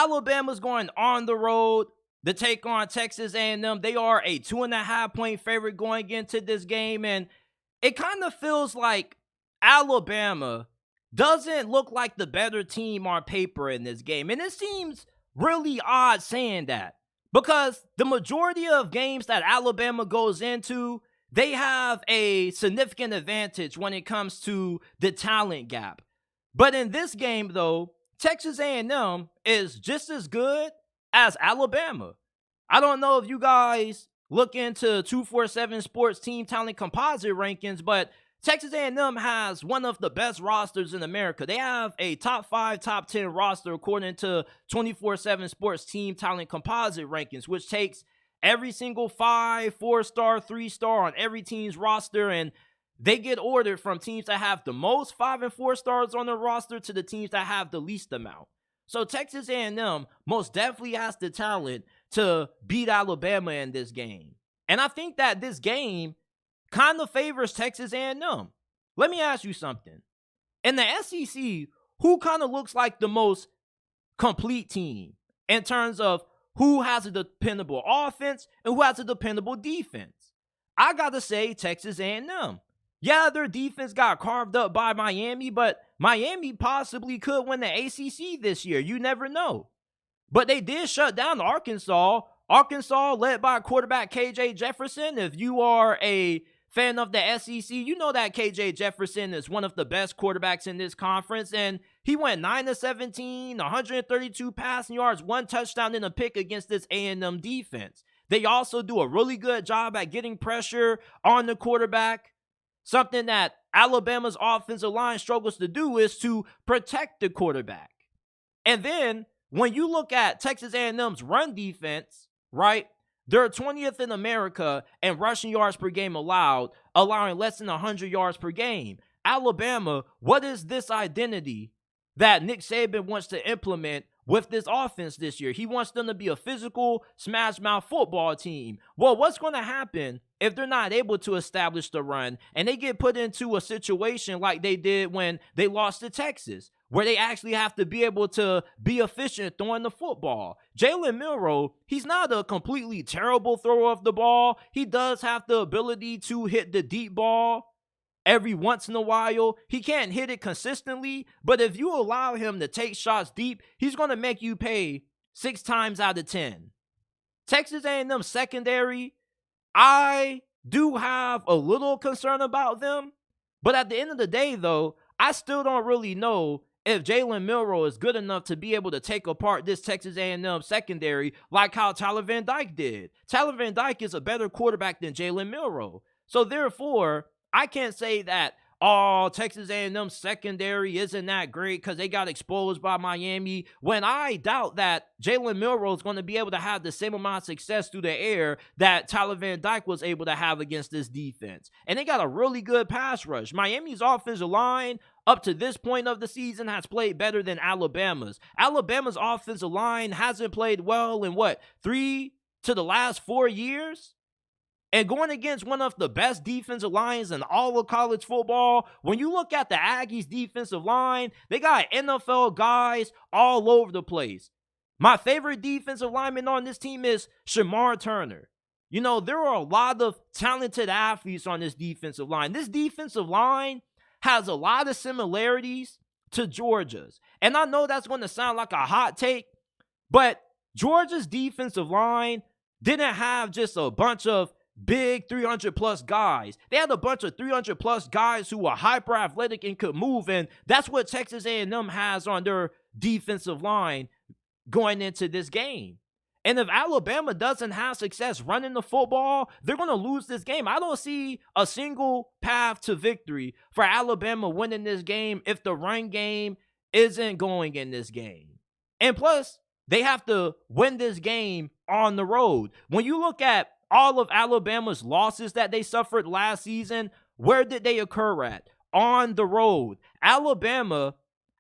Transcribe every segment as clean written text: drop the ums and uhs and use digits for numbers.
Alabama's going on the road to take on Texas A&M. They are a 2.5-point favorite going into this game, and it kind of feels like Alabama doesn't look like the better team on paper in this game. And it seems really odd saying that because the majority of games that Alabama goes into, they have a significant advantage when it comes to the talent gap. But in this game, though, Texas A&M is just as good as Alabama. I don't know if you guys look into 247 Sports Team Talent Composite rankings, but Texas A&M has one of the best rosters in America. They have a top 5, top 10 roster according to 247 Sports Team Talent Composite rankings, which takes every single 5, 4-star, 3-star on every team's roster, and they get ordered from teams that have the most 5 and 4 stars on their roster to the teams that have the least amount. So Texas A&M most definitely has the talent to beat Alabama in this game. And I think that this game kind of favors Texas A&M. Let me ask you something. In the SEC, who kind of looks like the most complete team in terms of who has a dependable offense and who has a dependable defense? I gotta say Texas A&M. Yeah, their defense got carved up by Miami, but Miami possibly could win the ACC this year. You never know. But they did shut down Arkansas. Arkansas led by quarterback KJ Jefferson. If you are a fan of the SEC, you know that KJ Jefferson is one of the best quarterbacks in this conference, and he went 9-17, 132 passing yards, 1 touchdown and a pick against this A&M defense. They also do a really good job at getting pressure on the quarterback. Something that Alabama's offensive line struggles to do is to protect the quarterback. And then when you look at Texas A&M's run defense, right, they're 20th in America in rushing yards per game allowed, allowing less than 100 yards per game. Alabama, what is this identity that Nick Saban wants to implement with this offense this year? He wants them to be a physical, smash-mouth football team. Well, what's going to happen if they're not able to establish the run and they get put into a situation like they did when they lost to Texas, where they actually have to be able to be efficient throwing the football? Jalen Milroe, he's not a completely terrible thrower of the ball. He does have the ability to hit the deep ball every once in a while. He can't hit it consistently, but if you allow him to take shots deep, he's going to make you pay 6 times out of 10. Texas A&M secondary, I do have a little concern about them, but at the end of the day, though, I still don't really know if Jalen Milroe is good enough to be able to take apart this Texas A&M secondary like how Tyler Van Dyke did. Tyler Van Dyke is a better quarterback than Jalen Milroe. So therefore, I can't say that, oh, Texas A&M secondary isn't that great because they got exposed by Miami, when I doubt that Jalen Milroe is going to be able to have the same amount of success through the air that Tyler Van Dyke was able to have against this defense. And they got a really good pass rush. Miami's offensive line up to this point of the season has played better than Alabama's. Alabama's offensive line hasn't played well in 3 to the last 4 years? And going against one of the best defensive lines in all of college football, when you look at the Aggies defensive line, they got NFL guys all over the place. My favorite defensive lineman on this team is Shamar Turner. You know, there are a lot of talented athletes on this defensive line. This defensive line has a lot of similarities to Georgia's. And I know that's going to sound like a hot take, but Georgia's defensive line didn't have just a bunch of big 300-plus guys. They had a bunch of 300-plus guys who were hyper athletic and could move, and that's what Texas A&M has on their defensive line going into this game. And if Alabama doesn't have success running the football, they're going to lose this game. I don't see a single path to victory for Alabama winning this game if the run game isn't going in this game. And plus, they have to win this game on the road. When you look at all of Alabama's losses that they suffered last season, where did they occur at? On the road. Alabama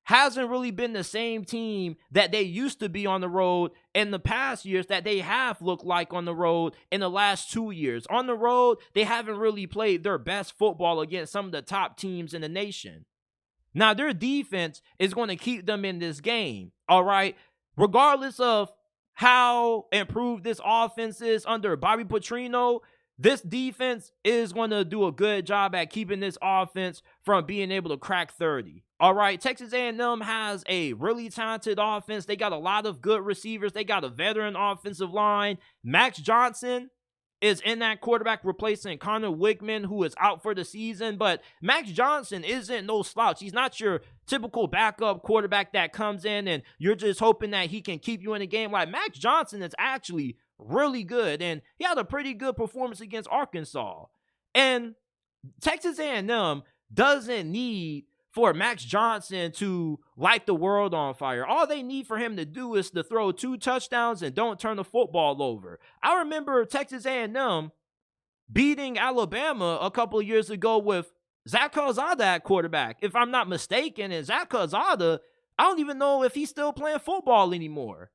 hasn't really been the same team that they used to be on the road in the past years that they have looked like on the road in the last 2 years. On the road, they haven't really played their best football against some of the top teams in the nation. Now, their defense is going to keep them in this game, all right? regardless of how improved this offense is under Bobby Petrino, this defense is going to do a good job at keeping this offense from being able to crack 30. All right, Texas A&M has a really talented offense. They got a lot of good receivers. They got a veteran offensive line. Max Johnson is in that quarterback replacing Connor Wickman, who is out for the season. But Max Johnson isn't no slouch. He's not your typical backup quarterback that comes in and you're just hoping that he can keep you in the game. Like, Max Johnson is actually really good, and he had a pretty good performance against Arkansas. And Texas A&M doesn't need for Max Johnson to light the world on fire. All they need for him to do is to throw 2 touchdowns and don't turn the football over. I remember Texas A&M beating Alabama a couple of years ago with Zach Calzada at quarterback, if I'm not mistaken. And Zach Calzada, I don't even know if he's still playing football anymore.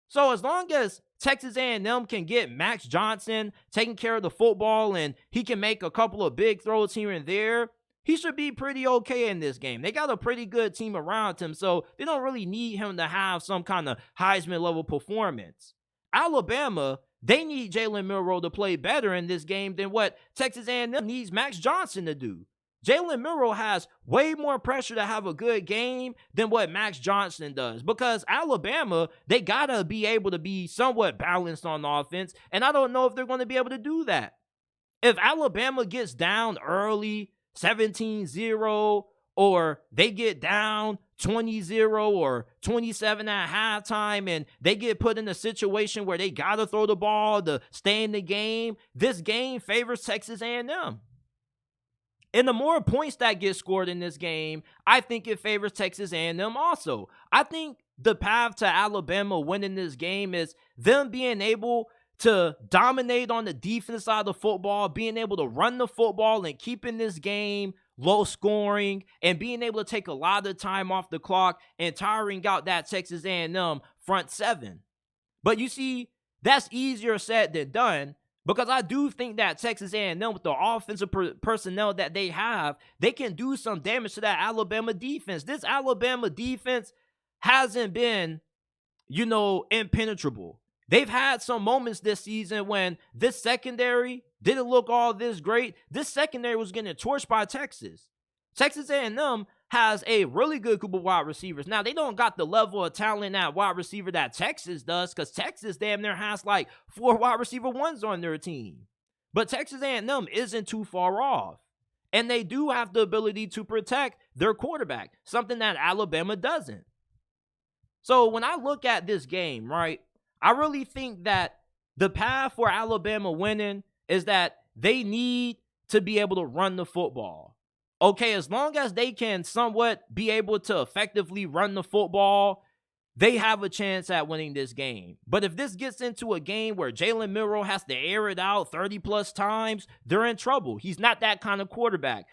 So as long as Texas A&M can get Max Johnson taking care of the football and he can make a couple of big throws here and there, he should be pretty okay in this game. They got a pretty good team around him, so they don't really need him to have some kind of Heisman-level performance. Alabama, they need Jalen Milroe to play better in this game than what Texas A&M needs Max Johnson to do. Jalen Milroe has way more pressure to have a good game than what Max Johnson does, because Alabama, they got to be able to be somewhat balanced on offense, and I don't know if they're going to be able to do that. If Alabama gets down early, 17-0, or they get down 20-0 or 27 at halftime, and they get put in a situation where they got to throw the ball to stay in the game, this game favors Texas A&M. And the more points that get scored in this game, I think it favors Texas A&M also. I think the path to Alabama winning this game is them being able to dominate on the defense side of the football, being able to run the football and keeping this game low scoring, and being able to take a lot of time off the clock and tiring out that Texas A&M front seven. But you see, that's easier said than done, because I do think that Texas A&M, with the offensive personnel that they have, they can do some damage to that Alabama defense. This Alabama defense hasn't been, impenetrable. They've had some moments this season when this secondary didn't look all this great. This secondary was getting torched by Texas. Texas A&M has a really good group of wide receivers. Now, they don't got the level of talent at wide receiver that Texas does, because Texas damn near has like 4 wide receiver ones on their team. But Texas A&M isn't too far off. And they do have the ability to protect their quarterback, something that Alabama doesn't. So when I look at this game, right, I really think that the path for Alabama winning is that they need to be able to run the football. Okay, as long as they can somewhat be able to effectively run the football, they have a chance at winning this game. But if this gets into a game where Jalen Milroe has to air it out 30-plus times, they're in trouble. He's not that kind of quarterback.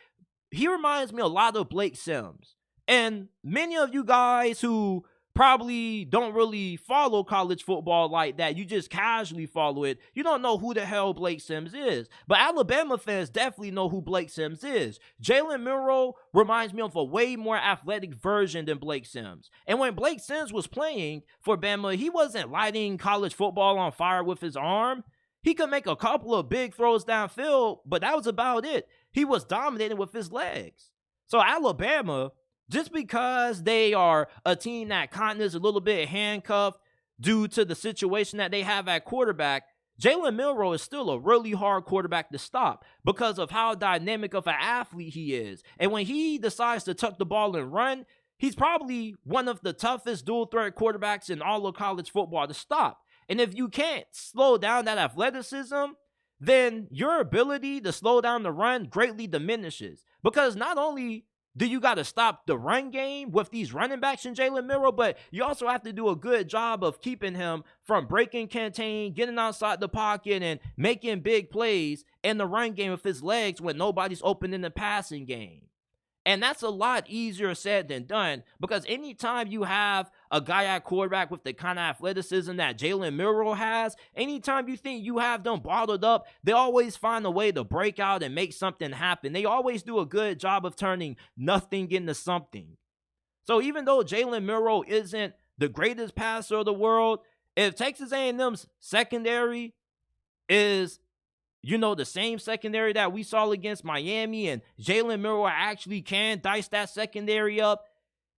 He reminds me a lot of Blake Sims. And many of you guys who probably don't really follow college football like that, you just casually follow it, you don't know who the hell Blake Sims is. But Alabama fans definitely know who Blake Sims is. Jalen Milroe reminds me of a way more athletic version than Blake Sims. And when Blake Sims was playing for Bama, he wasn't lighting college football on fire with his arm. He could make a couple of big throws downfield, but that was about it. He was dominating with his legs. So Alabama, just because they are a team that kind of is a little bit handcuffed due to the situation that they have at quarterback, Jalen Milroe is still a really hard quarterback to stop because of how dynamic of an athlete he is. And when he decides to tuck the ball and run, he's probably one of the toughest dual-threat quarterbacks in all of college football to stop. And if you can't slow down that athleticism, then your ability to slow down the run greatly diminishes. Because not only do you got to stop the run game with these running backs in Jalen Milroe, but you also have to do a good job of keeping him from breaking contain, getting outside the pocket, and making big plays in the run game with his legs when nobody's open in the passing game. And that's a lot easier said than done, because anytime you have a guy at quarterback with the kind of athleticism that Jalen Milroe has, anytime you think you have them bottled up, they always find a way to break out and make something happen. They always do a good job of turning nothing into something. So even though Jalen Milroe isn't the greatest passer of the world. If Texas A&M's secondary is, the same secondary that we saw against Miami, and Jalen Milroe actually can dice that secondary up,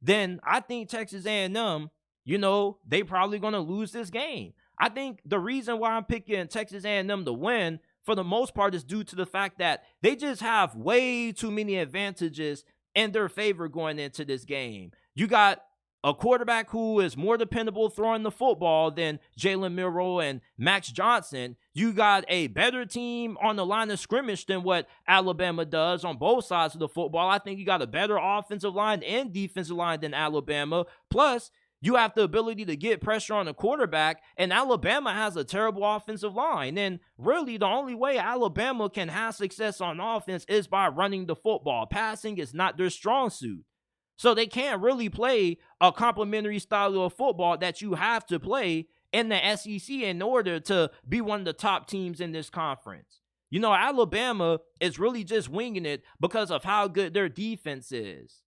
then I think Texas A&M, they probably going to lose this game. I think the reason why I'm picking Texas A&M to win for the most part is due to the fact that they just have way too many advantages in their favor going into this game. You got a quarterback who is more dependable throwing the football than Jalen Milroe and Max Johnson. You got a better team on the line of scrimmage than what Alabama does on both sides of the football. I think you got a better offensive line and defensive line than Alabama. Plus, you have the ability to get pressure on the quarterback, and Alabama has a terrible offensive line. And really, the only way Alabama can have success on offense is by running the football. Passing is not their strong suit. So they can't really play a complementary style of football that you have to play in the SEC in order to be one of the top teams in this conference. Alabama is really just winging it because of how good their defense is.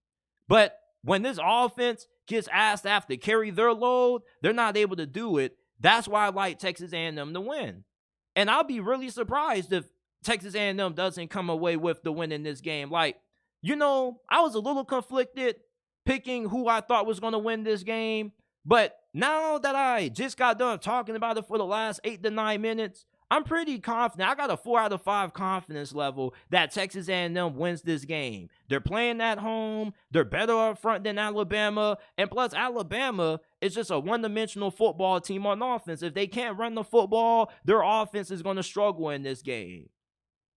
But when this offense gets asked to have to carry their load, they're not able to do it. That's why I like Texas A&M to win. And I'll be really surprised if Texas A&M doesn't come away with the win in this game. I was a little conflicted picking who I thought was going to win this game. But now that I just got done talking about it for the last 8 to 9 minutes, I'm pretty confident. I got a 4 out of 5 confidence level that Texas A&M wins this game. They're playing at home. They're better up front than Alabama. And plus, Alabama is just a one-dimensional football team on offense. If they can't run the football, their offense is going to struggle in this game.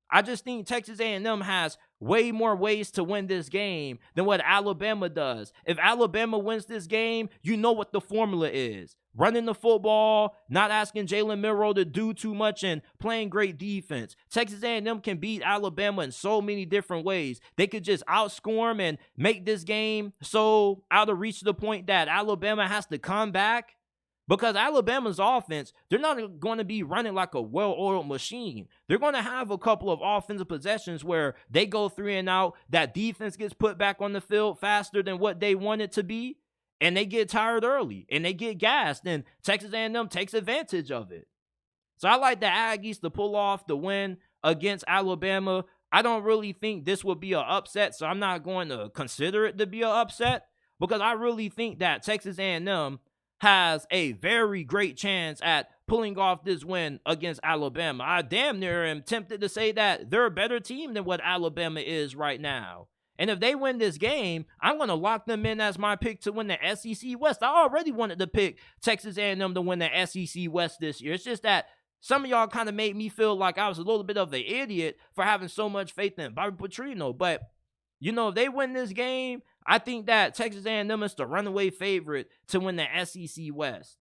I just think Texas A&M has way more ways to win this game than what Alabama does. If Alabama wins this game, you know what the formula is. Running the football, not asking Jalen Milroe to do too much, and playing great defense. Texas A&M can beat Alabama in so many different ways. They could just outscore them and make this game so out of reach to the point that Alabama has to come back. Because Alabama's offense, they're not going to be running like a well-oiled machine. They're going to have a couple of offensive possessions where they go 3 and out, that defense gets put back on the field faster than what they want it to be, and they get tired early, and they get gassed, and Texas A&M takes advantage of it. So I like the Aggies to pull off the win against Alabama. I don't really think this will be an upset, so I'm not going to consider it to be an upset, because I really think that Texas A&M has a very great chance at pulling off this win against Alabama. I damn near am tempted to say that they're a better team than what Alabama is right now. And if they win this game, I'm going to lock them in as my pick to win the SEC West. I already wanted to pick Texas A&M to win the SEC West this year. It's just that some of y'all kind of made me feel like I was a little bit of an idiot for having so much faith in Bobby Petrino. But, if they win this game, I think that Texas A&M is the runaway favorite to win the SEC West.